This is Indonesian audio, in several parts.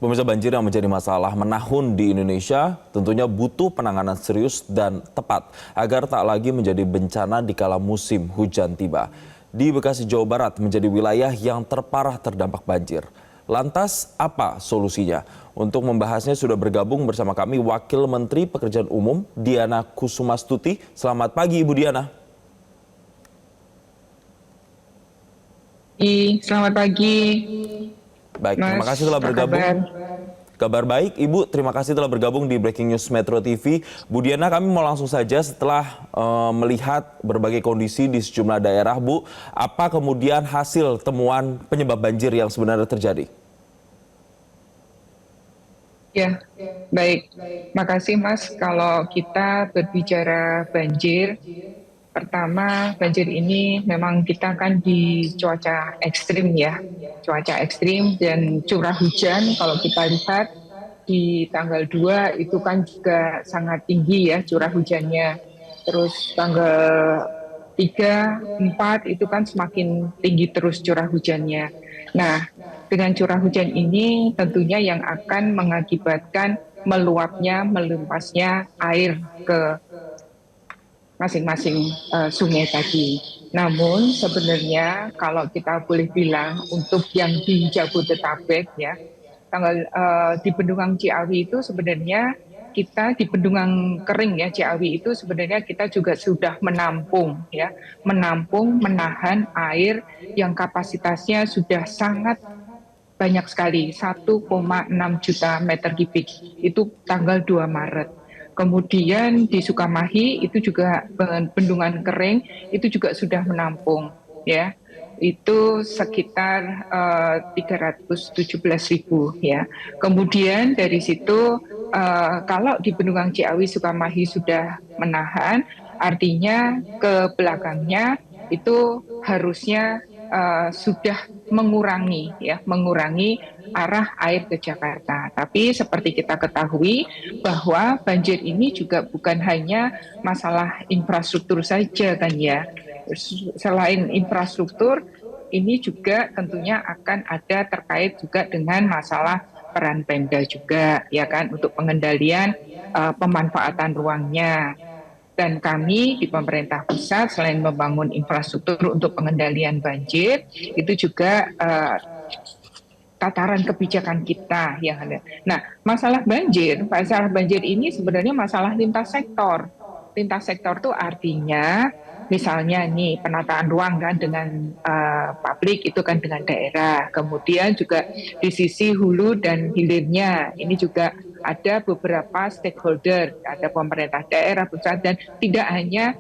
Pemirsa, banjir yang menjadi masalah menahun di Indonesia tentunya butuh penanganan serius dan tepat agar tak lagi menjadi bencana di kala musim hujan tiba. Di Bekasi, Jawa Barat menjadi wilayah yang terparah terdampak banjir. Lantas apa solusinya? Untuk membahasnya sudah bergabung bersama kami Wakil Menteri Pekerjaan Umum Diana Kusumastuti. Selamat pagi Ibu Diana. Selamat pagi, Baik, terima kasih Mas. telah Apa kabar? bergabung. Kabar baik, Ibu. Terima kasih telah bergabung di Breaking News Metro TV. Bu Diana, kami mau langsung saja setelah melihat berbagai kondisi di sejumlah daerah, Bu. Apa kemudian hasil temuan penyebab banjir yang sebenarnya terjadi? Ya, baik. Makasih, Mas. Kalau kita berbicara banjir, pertama banjir ini memang kita kan di cuaca ekstrim ya. Cuaca ekstrim dan curah hujan kalau kita lihat di tanggal 2 itu kan juga sangat tinggi ya curah hujannya. Terus tanggal 3, 4 itu kan semakin tinggi terus curah hujannya. Nah, dengan curah hujan ini tentunya yang akan mengakibatkan meluapnya, melimpasnya air ke masing-masing sungai tadi. Namun sebenarnya kalau kita boleh bilang untuk yang di Jabodetabek ya, di Bendungan Ciawi itu sebenarnya kita di bendungan kering ya Ciawi itu sebenarnya kita juga sudah menampung ya, menahan air yang kapasitasnya sudah sangat banyak sekali, 1,6 juta meter kubik itu tanggal 2 Maret. Kemudian di Sukamahi itu juga bendungan kering itu juga sudah menampung ya. Itu sekitar 317.000 ya. Kemudian dari situ kalau di Bendungan Ciawi Sukamahi sudah menahan, artinya ke belakangnya itu harusnya sudah mengurangi arah air ke Jakarta. Tapi seperti kita ketahui bahwa banjir ini juga bukan hanya masalah infrastruktur saja kan ya. Selain infrastruktur, ini juga tentunya akan ada terkait juga dengan masalah peran Pemda juga ya kan untuk pengendalian pemanfaatan ruangnya. Dan kami di pemerintah pusat selain membangun infrastruktur untuk pengendalian banjir, itu juga tataran kebijakan kita yang ada. Nah, masalah banjir ini sebenarnya masalah lintas sektor. Lintas sektor itu artinya misalnya nih penataan ruang kan dengan publik itu kan dengan daerah. Kemudian juga di sisi hulu dan hilirnya ini juga ada beberapa stakeholder, ada pemerintah daerah, pusat, dan tidak hanya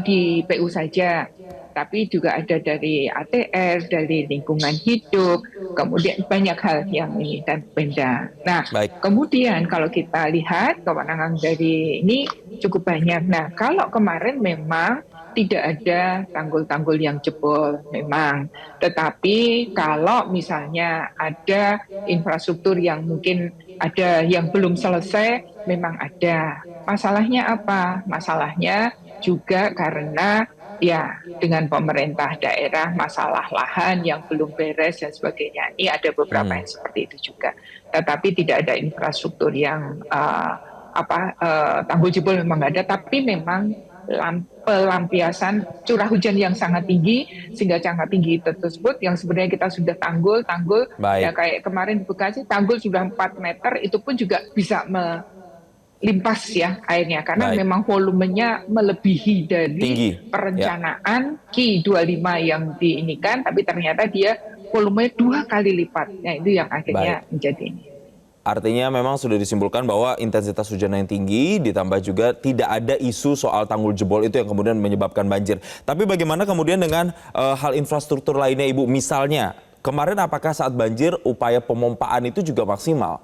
di PU saja, tapi juga ada dari ATR, dari lingkungan hidup, kemudian banyak hal yang ini dan Pemda. Nah, Baik. kemudian kalau kita lihat kewenangan dari ini cukup banyak. Nah, kalau kemarin memang tidak ada tanggul-tanggul yang jebol memang. Tetapi kalau misalnya ada infrastruktur yang mungkin ada yang belum selesai, memang ada. Masalahnya apa? Masalahnya juga karena ya dengan pemerintah daerah masalah lahan yang belum beres dan sebagainya. Ini ada beberapa yang seperti itu juga. Tetapi tidak ada infrastruktur yang tanggul jebol memang ada, tapi memang pelampiasan curah hujan yang sangat tinggi sehingga sangat tinggi tersebut yang sebenarnya kita sudah tanggul ya Baik. kayak kemarin di Bekasi tanggul sudah 4 meter itu pun juga bisa melimpas ya airnya karena Baik. memang volumenya melebihi dari Tinggi. Ya. perencanaan Ki 25 yang diinikan, tapi ternyata dia volumenya 2 kali lipat. Nah, itu yang akhirnya Baik. menjadi ini. Artinya memang sudah disimpulkan bahwa intensitas hujan yang tinggi ditambah juga tidak ada isu soal tanggul jebol itu yang kemudian menyebabkan banjir. Tapi bagaimana kemudian dengan hal infrastruktur lainnya Ibu? Misalnya kemarin apakah saat banjir upaya pemompaan itu juga maksimal?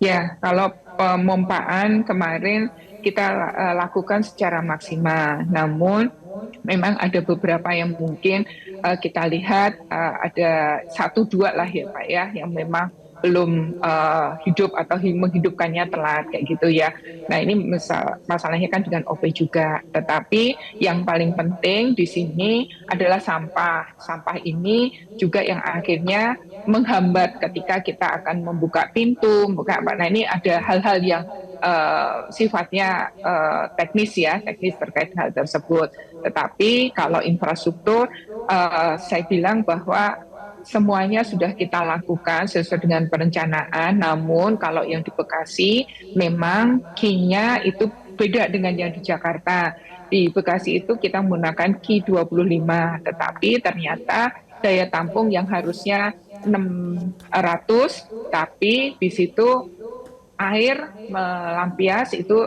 Ya, kalau pemompaan kemarin kita lakukan secara maksimal. Namun memang ada beberapa yang mungkin kita lihat ada 1-2 lah ya Pak ya yang memang belum hidup atau menghidupkannya telat kayak gitu ya. Nah ini masalahnya kan dengan OP juga. Tetapi yang paling penting di sini adalah sampah. Sampah ini juga yang akhirnya menghambat ketika kita akan membuka pintu, membuka apa. Nah, ini ada hal-hal yang sifatnya teknis ya, teknis terkait hal tersebut. Tetapi kalau infrastruktur, saya bilang bahwa semuanya sudah kita lakukan sesuai dengan perencanaan. Namun kalau yang di Bekasi memang key-nya itu beda dengan yang di Jakarta. Di Bekasi itu kita menggunakan Ki 25, tetapi ternyata daya tampung yang harusnya 600, tapi di situ air melampias itu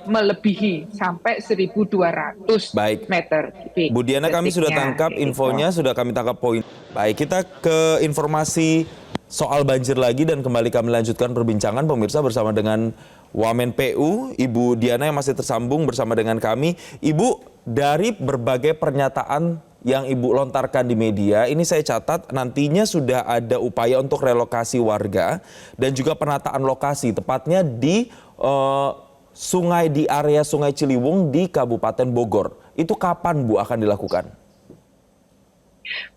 melebihi sampai 1.200 Baik. meter kubik. Bu Diana, kami sudah tangkap infonya, sudah kami tangkap poin. Baik, kita ke informasi soal banjir lagi dan kembali kami lanjutkan perbincangan pemirsa bersama dengan Wamen PU, Ibu Diana yang masih tersambung bersama dengan kami. Ibu, dari berbagai pernyataan yang Ibu lontarkan di media, ini saya catat nantinya sudah ada upaya untuk relokasi warga dan juga penataan lokasi, tepatnya di sungai, di area Sungai Ciliwung di Kabupaten Bogor. Itu kapan Bu akan dilakukan?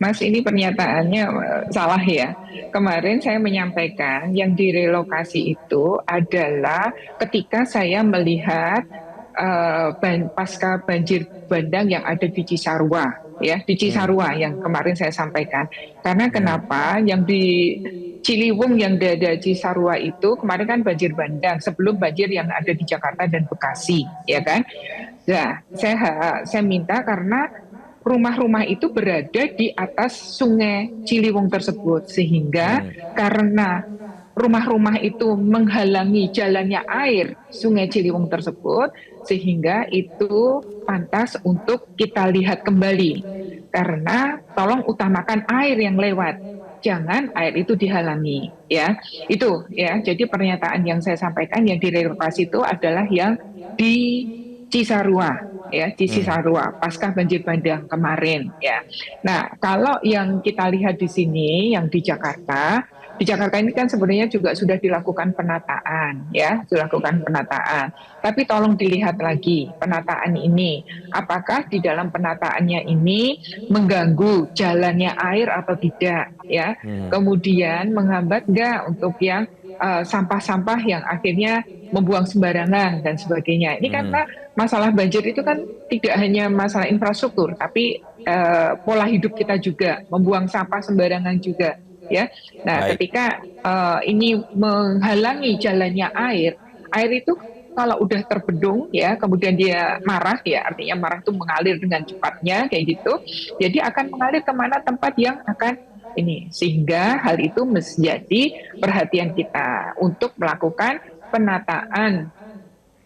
Mas, ini pernyataannya salah ya. Kemarin saya menyampaikan yang direlokasi itu adalah ketika saya melihat pasca banjir bandang yang ada di Cisarua, ya, di Cisarua yang kemarin saya sampaikan. Karena kenapa? Yang di Ciliwung yang ada Cisarua itu kemarin kan banjir bandang sebelum banjir yang ada di Jakarta dan Bekasi, ya kan? Nah, saya minta karena rumah-rumah itu berada di atas Sungai Ciliwung tersebut, sehingga karena rumah-rumah itu menghalangi jalannya air Sungai Ciliwung tersebut, sehingga itu pantas untuk kita lihat kembali. Karena tolong utamakan air yang lewat, jangan air itu dihalangi, ya. Itu ya. Jadi pernyataan yang saya sampaikan yang direlokasi itu adalah yang di Cisarua, ya, di Cisarua pasca banjir bandang kemarin, ya. Nah, kalau yang kita lihat di sini yang di Jakarta ini kan sebenarnya juga sudah dilakukan penataan, ya, dilakukan penataan. Tapi tolong dilihat lagi penataan ini, apakah di dalam penataannya ini mengganggu jalannya air atau tidak, ya. Kemudian menghambat nggak untuk yang sampah-sampah yang akhirnya membuang sembarangan dan sebagainya. Ini karena masalah banjir itu kan tidak hanya masalah infrastruktur, tapi pola hidup kita juga, membuang sampah sembarangan juga, ya. Nah, ketika ini menghalangi jalannya air itu kalau udah terbendung, ya, kemudian dia marah, ya, artinya marah itu mengalir dengan cepatnya kayak gitu, jadi akan mengalir kemana tempat yang akan ini, sehingga hal itu menjadi perhatian kita untuk melakukan penataan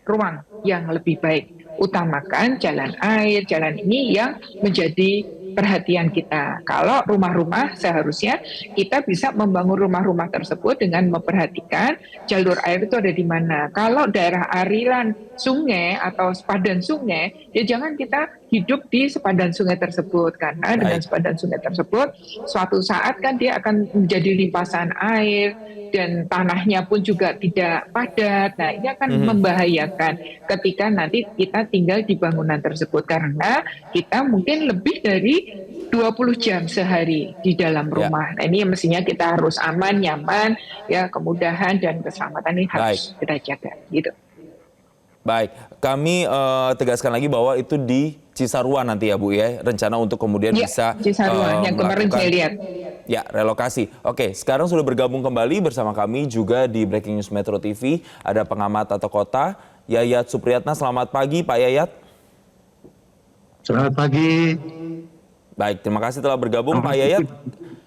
ruang yang lebih baik. Utamakan jalan air, jalan ini yang menjadi perhatian kita. Kalau rumah-rumah seharusnya kita bisa membangun rumah-rumah tersebut dengan memperhatikan jalur air itu ada di mana. Kalau daerah aliran sungai atau sepadan sungai, ya jangan kita hidup di sepadan sungai tersebut, karena dengan sepadan sungai tersebut suatu saat kan dia akan menjadi limpasan air dan tanahnya pun juga tidak padat. Nah, ini akan membahayakan ketika nanti kita tinggal di bangunan tersebut, karena kita mungkin lebih dari 20 jam sehari di dalam rumah. Nah, ini mestinya kita harus aman, nyaman, ya, kemudahan dan keselamatan ini harus kita jaga, gitu. Baik, kami tegaskan lagi bahwa itu di Cisarua nanti ya Bu ya, rencana untuk kemudian bisa Cisarua yang kemarin saya lihat. Ya, relokasi. Oke, sekarang sudah bergabung kembali bersama kami juga di Breaking News Metro TV, ada pengamat tata kota, Yayat Supriyatna. Selamat pagi Pak Yayat. Selamat pagi. Baik, terima kasih telah bergabung Pak Yayat.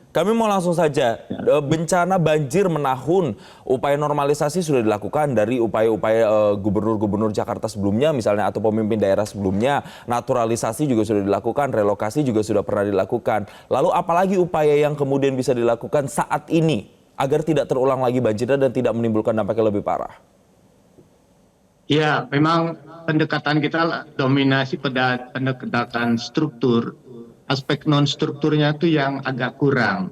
Kami mau langsung saja, bencana banjir menahun, upaya normalisasi sudah dilakukan dari upaya-upaya gubernur-gubernur Jakarta sebelumnya misalnya atau pemimpin daerah sebelumnya, naturalisasi juga sudah dilakukan, relokasi juga sudah pernah dilakukan. Lalu apalagi upaya yang kemudian bisa dilakukan saat ini agar tidak terulang lagi banjirnya dan tidak menimbulkan dampak yang lebih parah? Ya, memang pendekatan kita dominasi pada pendekatan struktur. Aspek non-strukturnya itu yang agak kurang.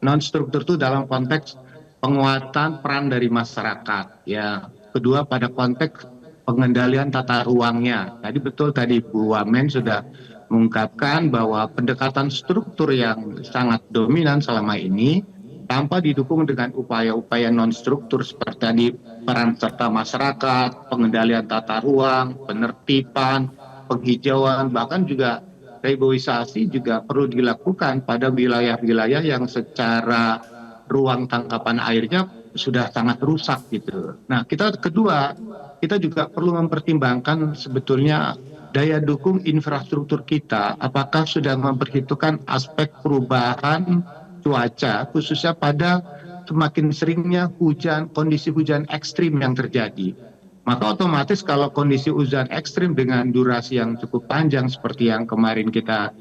Non-struktur itu dalam konteks penguatan peran dari masyarakat. Ya, kedua pada konteks pengendalian tata ruangnya. Tadi betul tadi Bu Wamen sudah mengungkapkan bahwa pendekatan struktur yang sangat dominan selama ini tanpa didukung dengan upaya-upaya non-struktur seperti tadi peran serta masyarakat, pengendalian tata ruang, penertiban, penghijauan, bahkan juga reboisasi juga perlu dilakukan pada wilayah-wilayah yang secara ruang tangkapan airnya sudah sangat rusak gitu. Nah, kedua, kita juga perlu mempertimbangkan sebetulnya daya dukung infrastruktur kita, apakah sudah memperhitungkan aspek perubahan cuaca, khususnya pada semakin seringnya kondisi hujan ekstrim yang terjadi. Maka otomatis kalau kondisi hujan ekstrim dengan durasi yang cukup panjang seperti yang kemarin kita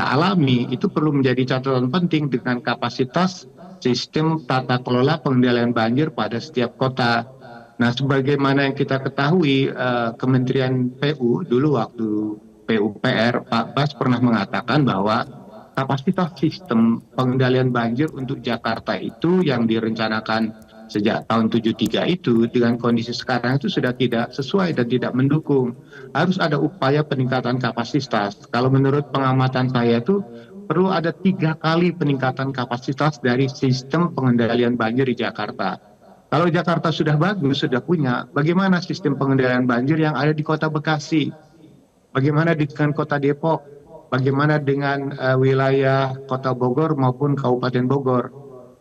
alami, itu perlu menjadi catatan penting dengan kapasitas sistem tata kelola pengendalian banjir pada setiap kota. Nah, sebagaimana yang kita ketahui, Kementerian PU dulu waktu PUPR, Pak Bas pernah mengatakan bahwa kapasitas sistem pengendalian banjir untuk Jakarta itu yang direncanakan sejak tahun 73 itu dengan kondisi sekarang itu sudah tidak sesuai dan tidak mendukung. Harus ada upaya peningkatan kapasitas. Kalau menurut pengamatan saya itu perlu ada 3 kali peningkatan kapasitas dari sistem pengendalian banjir di Jakarta. Kalau Jakarta sudah bagus, sudah punya, bagaimana sistem pengendalian banjir yang ada di Kota Bekasi? Bagaimana dengan Kota Depok? Bagaimana dengan wilayah Kota Bogor maupun Kabupaten Bogor?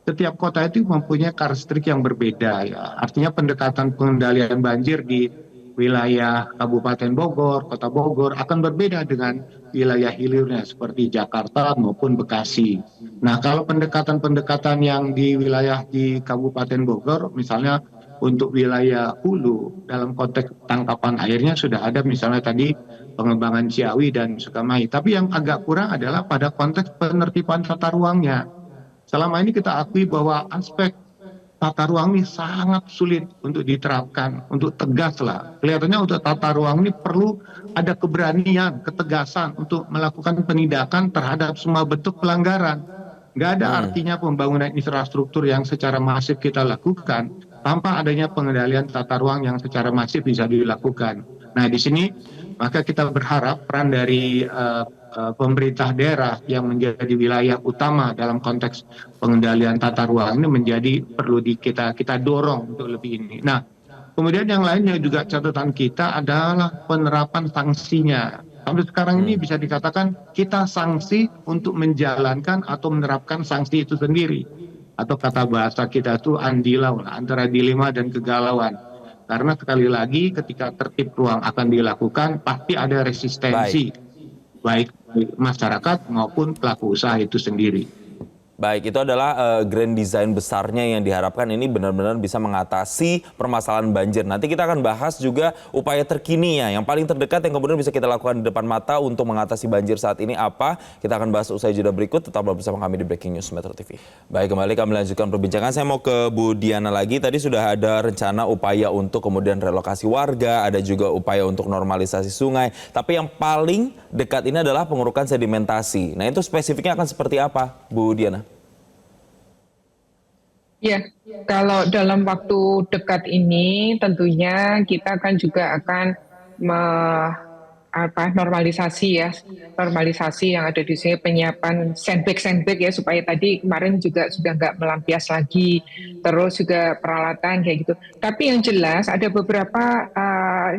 Setiap kota itu mempunyai karakteristik yang berbeda ya. Artinya pendekatan pengendalian banjir di wilayah Kabupaten Bogor, Kota Bogor akan berbeda dengan wilayah hilirnya seperti Jakarta maupun Bekasi. Nah, kalau pendekatan-pendekatan yang di wilayah di Kabupaten Bogor, misalnya untuk wilayah hulu dalam konteks tangkapan airnya sudah ada misalnya tadi pengembangan Ciawi dan Sukamahi. Tapi yang agak kurang adalah pada konteks penertiban tata ruangnya. Selama ini kita akui bahwa aspek tata ruang ini sangat sulit untuk diterapkan, untuk tegas lah. Kelihatannya untuk tata ruang ini perlu ada keberanian, ketegasan untuk melakukan penindakan terhadap semua bentuk pelanggaran. Nggak ada artinya pembangunan infrastruktur yang secara masif kita lakukan tanpa adanya pengendalian tata ruang yang secara masif bisa dilakukan. Nah, di sini maka kita berharap peran dari pemerintah daerah yang menjadi wilayah utama dalam konteks pengendalian tata ruang ini menjadi perlu kita dorong untuk lebih ini. Nah, kemudian yang lainnya juga catatan kita adalah penerapan sanksinya. Sampai sekarang ini bisa dikatakan kita sanksi untuk menjalankan atau menerapkan sanksi itu sendiri. Atau kata bahasa kita itu andilau antara dilema dan kegalauan. Karena sekali lagi ketika tertib ruang akan dilakukan pasti ada resistensi. Baik masyarakat maupun pelaku usaha itu sendiri. Baik, itu adalah grand design besarnya yang diharapkan ini benar-benar bisa mengatasi permasalahan banjir. Nanti kita akan bahas juga upaya terkini ya, yang paling terdekat yang kemudian bisa kita lakukan di depan mata untuk mengatasi banjir saat ini apa. Kita akan bahas usai jeda berikut, tetaplah bersama kami di Breaking News Metro TV. Baik, kembali kami lanjutkan perbincangan. Saya mau ke Bu Diana lagi. Tadi sudah ada rencana upaya untuk kemudian relokasi warga, ada juga upaya untuk normalisasi sungai. Tapi yang paling dekat ini adalah pengurukan sedimentasi. Nah, itu spesifiknya akan seperti apa, Bu Diana? Ya, kalau dalam waktu dekat ini tentunya kita kan juga akan normalisasi yang ada di sini, penyiapan sandbag ya supaya tadi kemarin juga sudah nggak melampias lagi, terus juga peralatan kayak gitu. Tapi yang jelas ada beberapa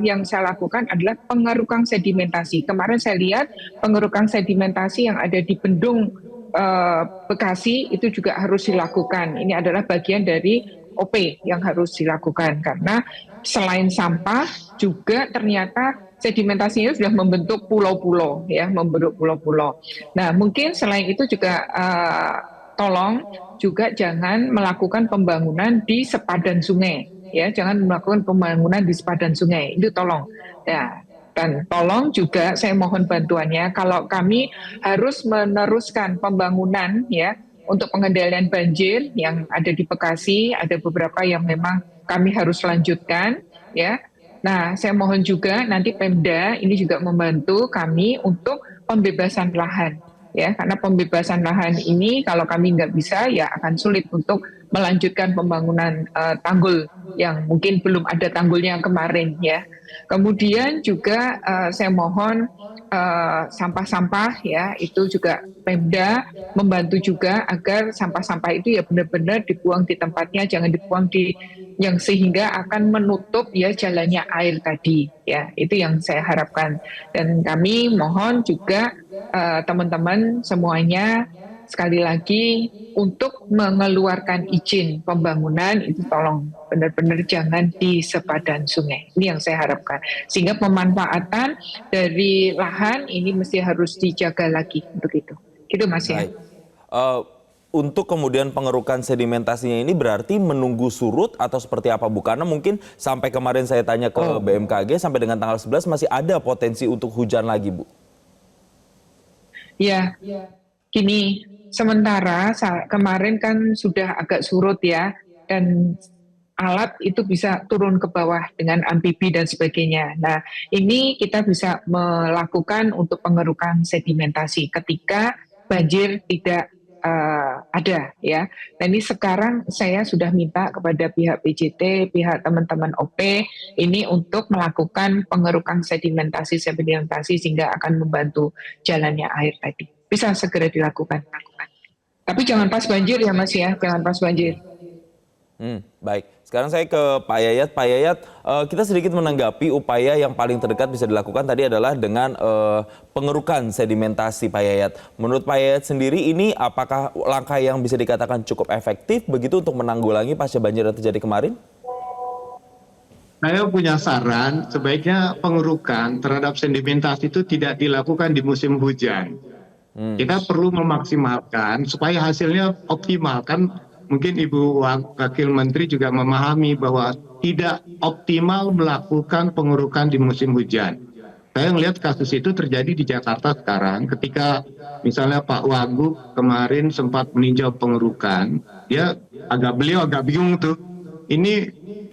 yang saya lakukan adalah pengerukang sedimentasi. Kemarin saya lihat pengerukang sedimentasi yang ada di bendung Bekasi itu juga harus dilakukan. Ini adalah bagian dari OP yang harus dilakukan karena selain sampah juga ternyata sedimentasinya sudah membentuk pulau-pulau ya, membentuk pulau-pulau. Nah, mungkin selain itu juga tolong juga jangan melakukan pembangunan di sepadan sungai ya, jangan melakukan pembangunan di sepadan sungai. Itu tolong. Ya. Dan tolong juga saya mohon bantuannya kalau kami harus meneruskan pembangunan ya untuk pengendalian banjir yang ada di Bekasi, ada beberapa yang memang kami harus lanjutkan ya. Nah, saya mohon juga nanti Pemda ini juga membantu kami untuk pembebasan lahan ya, karena pembebasan lahan ini kalau kami nggak bisa ya akan sulit untuk melanjutkan pembangunan tanggul yang mungkin belum ada tanggulnya kemarin ya. Kemudian juga saya mohon sampah-sampah ya, itu juga Pemda membantu juga agar sampah-sampah itu ya benar-benar dibuang di tempatnya, jangan dibuang di yang sehingga akan menutup ya jalannya air tadi ya. Itu yang saya harapkan, dan kami mohon juga teman-teman semuanya sekali lagi untuk mengeluarkan izin pembangunan itu tolong benar-benar jangan di sepadan sungai. Ini yang saya harapkan. Sehingga pemanfaatan dari lahan ini mesti harus dijaga lagi untuk itu. Gitu Mas ya. Baik. Untuk kemudian pengerukan sedimentasinya ini berarti menunggu surut atau seperti apa Bu? Karena mungkin sampai kemarin saya tanya ke BMKG sampai dengan tanggal 11 masih ada potensi untuk hujan lagi Bu. Ya, gini, sementara kemarin kan sudah agak surut ya, dan alat itu bisa turun ke bawah dengan amfibi dan sebagainya. Nah, ini kita bisa melakukan untuk pengerukan sedimentasi ketika banjir tidak ada ya. Nah, ini sekarang saya sudah minta kepada pihak PJT, pihak teman-teman OP ini untuk melakukan pengerukan sedimentasi sehingga akan membantu jalannya air tadi. Bisa segera dilakukan. Tapi jangan pas banjir ya Mas ya, jangan pas banjir. Baik, sekarang saya ke Pak Yayat. Pak Yayat, kita sedikit menanggapi upaya yang paling terdekat bisa dilakukan tadi adalah dengan pengerukan sedimentasi Pak Yayat. Menurut Pak Yayat sendiri ini apakah langkah yang bisa dikatakan cukup efektif begitu untuk menanggulangi pasca banjir yang terjadi kemarin? Saya punya saran, sebaiknya pengerukan terhadap sedimentasi itu tidak dilakukan di musim hujan. Kita perlu memaksimalkan supaya hasilnya optimal. Kan mungkin Ibu Wakil Menteri juga memahami bahwa tidak optimal melakukan pengerukan di musim hujan. Saya melihat kasus itu terjadi di Jakarta sekarang ketika misalnya Pak Wagub kemarin sempat meninjau pengerukan, beliau agak bingung tuh, ini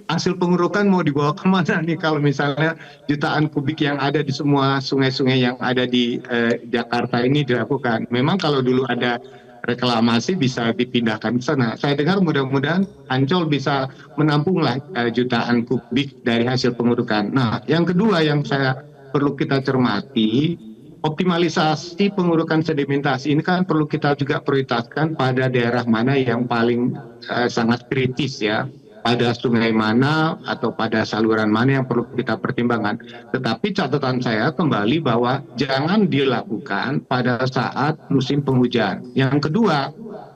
hasil pengerukan mau dibawa kemana nih kalau misalnya jutaan kubik yang ada di semua sungai-sungai yang ada di Jakarta ini dilakukan. Memang kalau dulu ada reklamasi bisa dipindahkan ke sana. Saya dengar mudah-mudahan Ancol bisa menampunglah jutaan kubik dari hasil pengerukan. Nah, yang kedua yang saya perlu kita cermati, optimalisasi pengerukan sedimentasi ini kan perlu kita juga prioritaskan pada daerah mana yang paling sangat kritis ya. Pada sungai mana atau pada saluran mana yang perlu kita pertimbangkan. Tetapi catatan saya kembali bahwa jangan dilakukan pada saat musim penghujan. Yang kedua,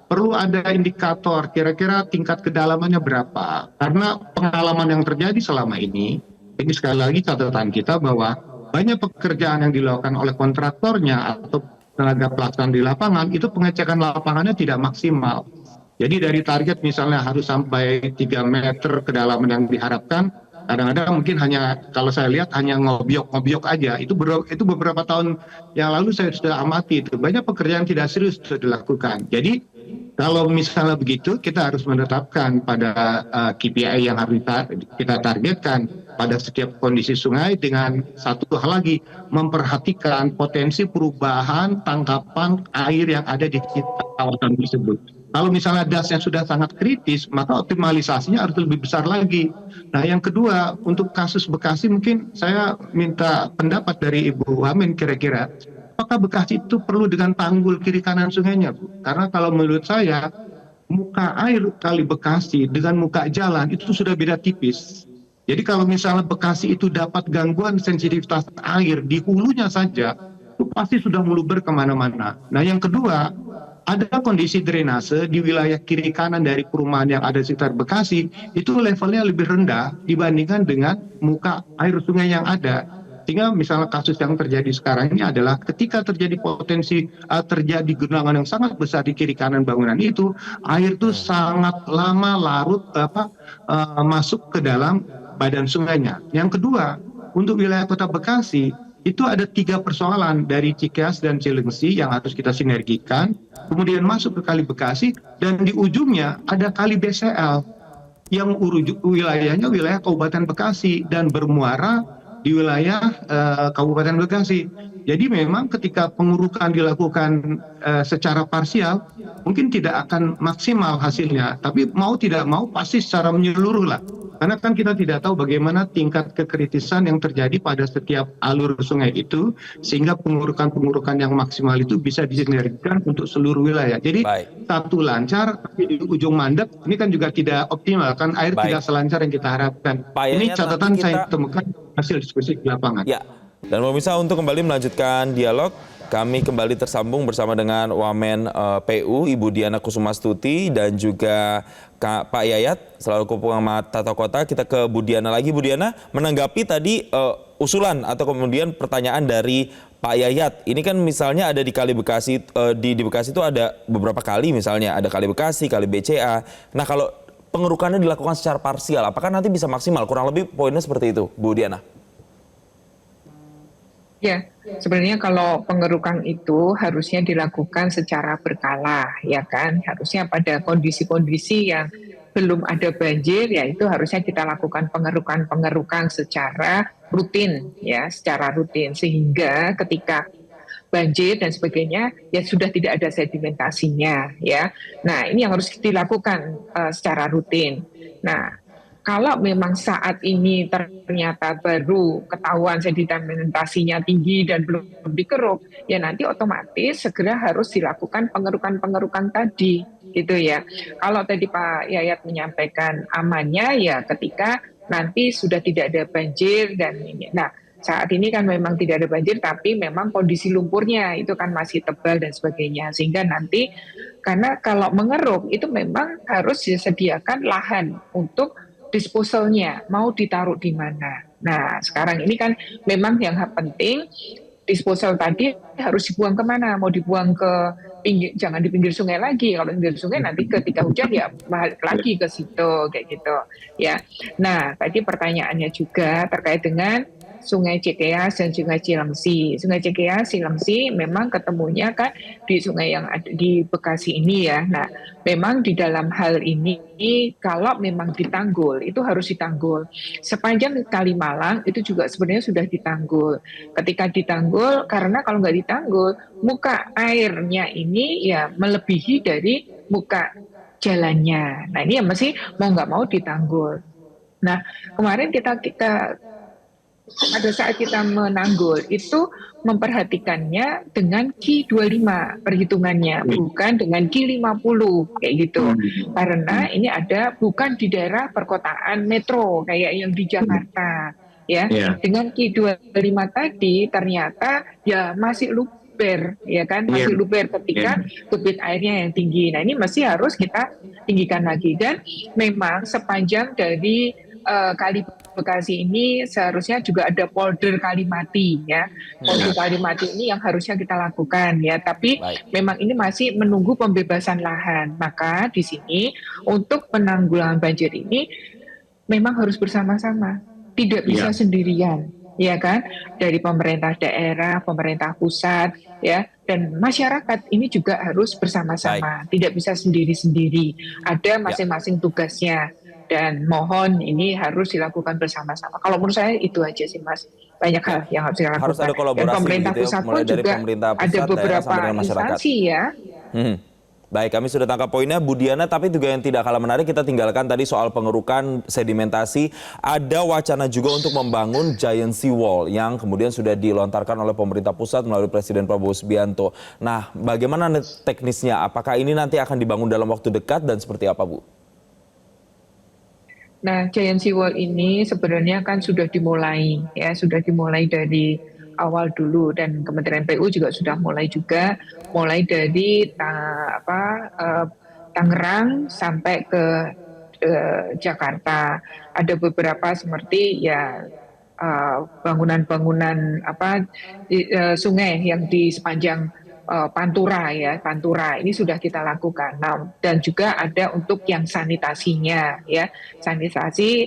perlu ada indikator kira-kira tingkat kedalamannya berapa. Karena pengalaman yang terjadi selama ini sekali lagi catatan kita bahwa banyak pekerjaan yang dilakukan oleh kontraktornya atau tenaga pelaksana di lapangan, itu pengecekan lapangannya tidak maksimal. Jadi dari target misalnya harus sampai 3 meter kedalaman yang diharapkan, kadang-kadang mungkin hanya, kalau saya lihat hanya ngobyok aja. Itu beberapa tahun yang lalu saya sudah amati, itu banyak pekerjaan tidak serius sudah dilakukan. Jadi kalau misalnya begitu, kita harus menetapkan pada KPI yang harus kita targetkan pada setiap kondisi sungai, dengan satu hal lagi, memperhatikan potensi perubahan tangkapan air yang ada di kawasan tersebut. Kalau misalnya dasnya sudah sangat kritis, maka optimalisasinya harus lebih besar lagi. Nah, yang kedua, untuk kasus Bekasi mungkin saya minta pendapat dari Ibu Wamen kira-kira, apakah Bekasi itu perlu dengan tanggul kiri kanan sungainya, Bu? Karena kalau menurut saya, muka air kali Bekasi dengan muka jalan itu sudah beda tipis. Jadi kalau misalnya Bekasi itu dapat gangguan sensitivitas air di hulunya saja, itu pasti sudah meluber kemana-mana. Nah, yang kedua, ada kondisi drainase di wilayah kiri kanan dari perumahan yang ada di sekitar Bekasi, itu levelnya lebih rendah dibandingkan dengan muka air sungai yang ada. Sehingga misalnya kasus yang terjadi sekarang ini adalah ketika terjadi potensi terjadi genangan yang sangat besar di kiri kanan bangunan itu, air itu sangat lama larut masuk ke dalam badan sungainya. Yang kedua, untuk wilayah Kota Bekasi, itu ada 3 persoalan dari Cikeas dan Cilengsi yang harus kita sinergikan, kemudian masuk ke Kali Bekasi, dan di ujungnya ada Kali BCL yang wilayahnya wilayah Kabupaten Bekasi dan bermuara di wilayah Kabupaten Bekasi. Jadi memang ketika pengurukan dilakukan secara parsial, mungkin tidak akan maksimal hasilnya, tapi mau tidak mau pasti secara menyeluruh lah. Karena kan kita tidak tahu bagaimana tingkat kekritisan yang terjadi pada setiap alur sungai itu, sehingga pengurukan-pengurukan yang maksimal itu bisa disinergikan untuk seluruh wilayah. Jadi Baik, satu lancar, tapi di ujung mandek ini kan juga tidak optimal, kan air baik. tidak selancar yang kita harapkan. Pak Ini Yayat, nanti catatan saya kita temukan hasil diskusi di lapangan. ya. Dan pemirsa, untuk kembali melanjutkan dialog, kami kembali tersambung bersama dengan Wamen PU Ibu Diana Kusumastuti dan juga Pak Yayat selaku pengamat tata kota. Kita ke Bu Diana lagi. Bu Diana, menanggapi tadi usulan atau kemudian pertanyaan dari Pak Yayat. Ini kan misalnya ada di Kali Bekasi, di Bekasi itu ada beberapa kali, misalnya ada Kali Bekasi, Kali BCA. Nah, kalau pengerukannya dilakukan secara parsial, apakah nanti bisa maksimal? Kurang lebih poinnya seperti itu, Bu Diana. Ya, sebenarnya kalau pengerukan itu harusnya dilakukan secara berkala, ya kan? Harusnya pada kondisi-kondisi yang belum ada banjir, ya itu harusnya kita lakukan pengerukan secara rutin, ya, secara rutin. Sehingga ketika banjir dan sebagainya, ya sudah tidak ada sedimentasinya, ya. Nah, ini yang harus dilakukan secara rutin. Nah, kalau memang saat ini ternyata baru ketahuan sedimentasinya tinggi dan belum dikeruk, ya nanti otomatis segera harus dilakukan pengerukan-pengerukan tadi, gitu ya. Kalau tadi Pak Yayat menyampaikan amannya, ya ketika nanti sudah tidak ada banjir dan ini. Nah, saat ini kan memang tidak ada banjir, tapi memang kondisi lumpurnya itu kan masih tebal dan sebagainya, sehingga nanti karena kalau mengeruk itu memang harus disediakan lahan untuk disposalnya, mau ditaruh di mana. Nah, sekarang ini kan memang yang penting disposal tadi harus dibuang kemana? Mau dibuang ke pinggir, jangan di pinggir sungai lagi. Kalau pinggir sungai nanti ketika hujan ya balik lagi ke situ, kayak gitu. Ya. Nah, tadi pertanyaannya juga terkait dengan Sungai Cikeas dan Sungai Cilengsi. Sungai Cikeas, Cilengsi memang ketemunya kan di sungai yang ada di Bekasi ini ya. Nah, memang di dalam hal ini kalau memang ditanggul itu harus ditanggul. Sepanjang Kalimalang itu juga sebenarnya sudah ditanggul. Ketika ditanggul, karena kalau nggak ditanggul, muka airnya ini ya melebihi dari muka jalannya. Nah, ini ya masih mau nggak mau ditanggul. Nah, kemarin kita pada saat kita menanggul itu memperhatikannya dengan Q25 perhitungannya, bukan dengan Q50 kayak gitu. Karena ini ada bukan di daerah perkotaan metro kayak yang di Jakarta ya. Dengan Q25 tadi ternyata ya masih luber ya kan, masih luber ketika debit airnya yang tinggi. Nah, ini masih harus kita tinggikan lagi, dan memang sepanjang dari Kali Bekasi ini seharusnya juga ada polder Kalimati ya. Polder Kalimati ini yang harusnya kita lakukan ya, tapi memang ini masih menunggu pembebasan lahan. Maka di sini untuk penanggulangan banjir ini memang harus bersama-sama, tidak bisa sendirian ya kan, dari pemerintah daerah, pemerintah pusat ya, dan masyarakat ini juga harus bersama-sama, tidak bisa sendiri-sendiri, ada masing-masing tugasnya. Dan mohon ini harus dilakukan bersama-sama. Kalau menurut saya itu aja sih Mas. Banyak hal yang harus dilakukan. Harus ada kolaborasi. Dan pemerintah gitu ya, pusat pun mulai dari juga pemerintah pusat, ada beberapa masyarakat. instansi ya. Baik, kami sudah tangkap poinnya Bu Diana, tapi juga yang tidak kalah menarik kita tinggalkan tadi soal pengerukan sedimentasi. Ada wacana juga untuk membangun giant sea wall yang kemudian sudah dilontarkan oleh pemerintah pusat melalui Presiden Prabowo Subianto. Nah, bagaimana teknisnya? Apakah ini nanti akan dibangun dalam waktu dekat dan seperti apa, Bu? Nah, Giant Sea Wall ini sebenarnya kan sudah dimulai ya, sudah dimulai dari awal dulu, dan Kementerian PU juga sudah mulai dari Tangerang sampai ke Jakarta. Ada beberapa seperti ya bangunan-bangunan sungai yang di sepanjang Pantura ini sudah kita lakukan. Nah, dan juga ada untuk yang sanitasinya ya, sanitasi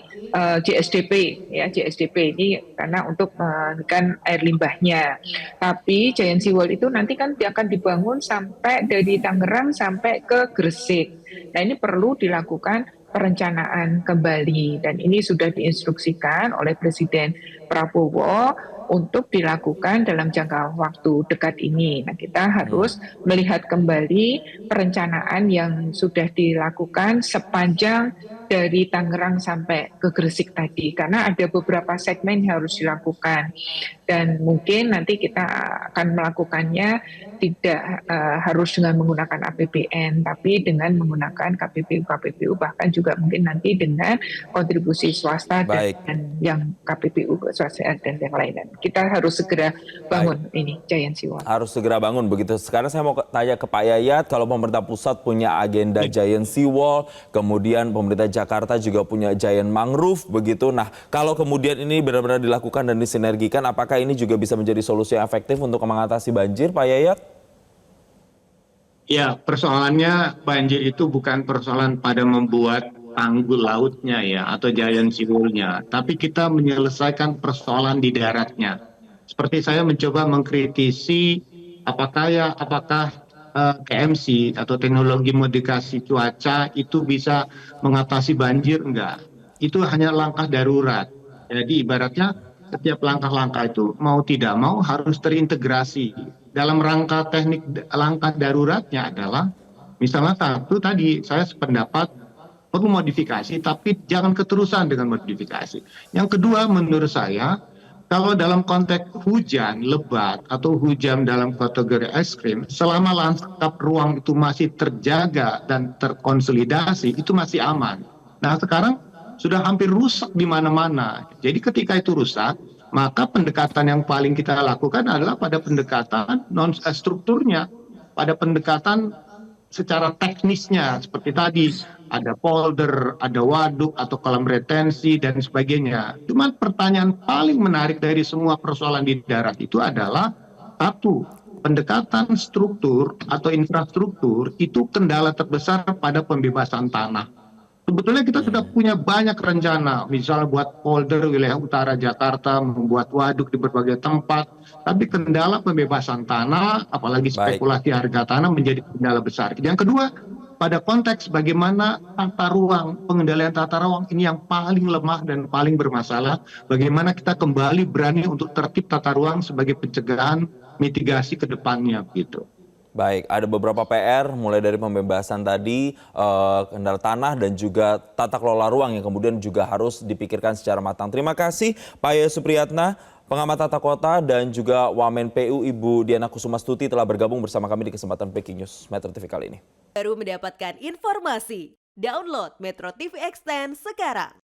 JSDP ini karena untuk menurunkan air limbahnya. Tapi Giant Sea Wall itu nanti kan akan dibangun sampai dari Tangerang sampai ke Gresik. Nah, ini perlu dilakukan perencanaan kembali, dan ini sudah diinstruksikan oleh Presiden Prabowo untuk dilakukan dalam jangka waktu dekat ini. Nah, kita harus melihat kembali perencanaan yang sudah dilakukan sepanjang dari Tangerang sampai ke Gresik tadi, karena ada beberapa segmen yang harus dilakukan dan mungkin nanti kita akan melakukannya tidak harus dengan menggunakan APBN, tapi dengan menggunakan KPBU bahkan juga mungkin nanti dengan kontribusi swasta dan yang KPBU swasta dan yang lainnya. Kita harus segera bangun ini Giant Sea Wall. Harus segera bangun begitu. Sekarang saya mau tanya ke Pak Yayat, kalau pemerintah pusat punya agenda Giant Sea Wall, kemudian pemerintah Jakarta juga punya Giant Mangrove begitu. Nah, kalau kemudian ini benar-benar dilakukan dan disinergikan, apakah ini juga bisa menjadi solusi yang efektif untuk mengatasi banjir, Pak Yayat? Ya, persoalannya banjir itu bukan persoalan pada membuat tanggul lautnya ya atau Giant Sea Wall-nya, tapi kita menyelesaikan persoalan di daratnya. Seperti saya mencoba mengkritisi apakah KMC atau teknologi modifikasi cuaca itu bisa mengatasi banjir, enggak. Itu hanya langkah darurat. Jadi ibaratnya setiap langkah-langkah itu mau tidak mau harus terintegrasi. Dalam rangka teknik langkah daruratnya adalah misalnya satu tadi saya sependapat perlu modifikasi tapi jangan keterusan dengan modifikasi. Yang kedua menurut saya kalau dalam konteks hujan lebat atau hujan dalam kategori ekstrim, selama lanskap ruang itu masih terjaga dan terkonsolidasi, itu masih aman. Nah sekarang sudah hampir rusak di mana-mana. Jadi ketika itu rusak, maka pendekatan yang paling kita lakukan adalah pada pendekatan non-strukturnya, pada pendekatan secara teknisnya seperti tadi ada polder, ada waduk atau kolam retensi dan sebagainya. Cuman pertanyaan paling menarik dari semua persoalan di darat itu adalah satu, pendekatan struktur atau infrastruktur itu kendala terbesar pada pembebasan tanah. Sebetulnya kita sudah punya banyak rencana, misalnya buat polder wilayah utara Jakarta, membuat waduk di berbagai tempat, tapi kendala pembebasan tanah, apalagi spekulasi harga tanah menjadi kendala besar. Yang kedua, pada konteks bagaimana tata ruang, pengendalian tata ruang ini yang paling lemah dan paling bermasalah, bagaimana kita kembali berani untuk tertib tata ruang sebagai pencegahan mitigasi ke depannya gitu. Baik, ada beberapa PR mulai dari pembebasan tadi, kendala tanah dan juga tata kelola ruang yang kemudian juga harus dipikirkan secara matang. Terima kasih Pak Yaya Supriyatna, pengamat tata kota dan juga Wamen PU Ibu Diana Kusumastuti telah bergabung bersama kami di kesempatan Breaking News Metro TV kali ini. Baru mendapatkan informasi, download Metro TV Extend sekarang.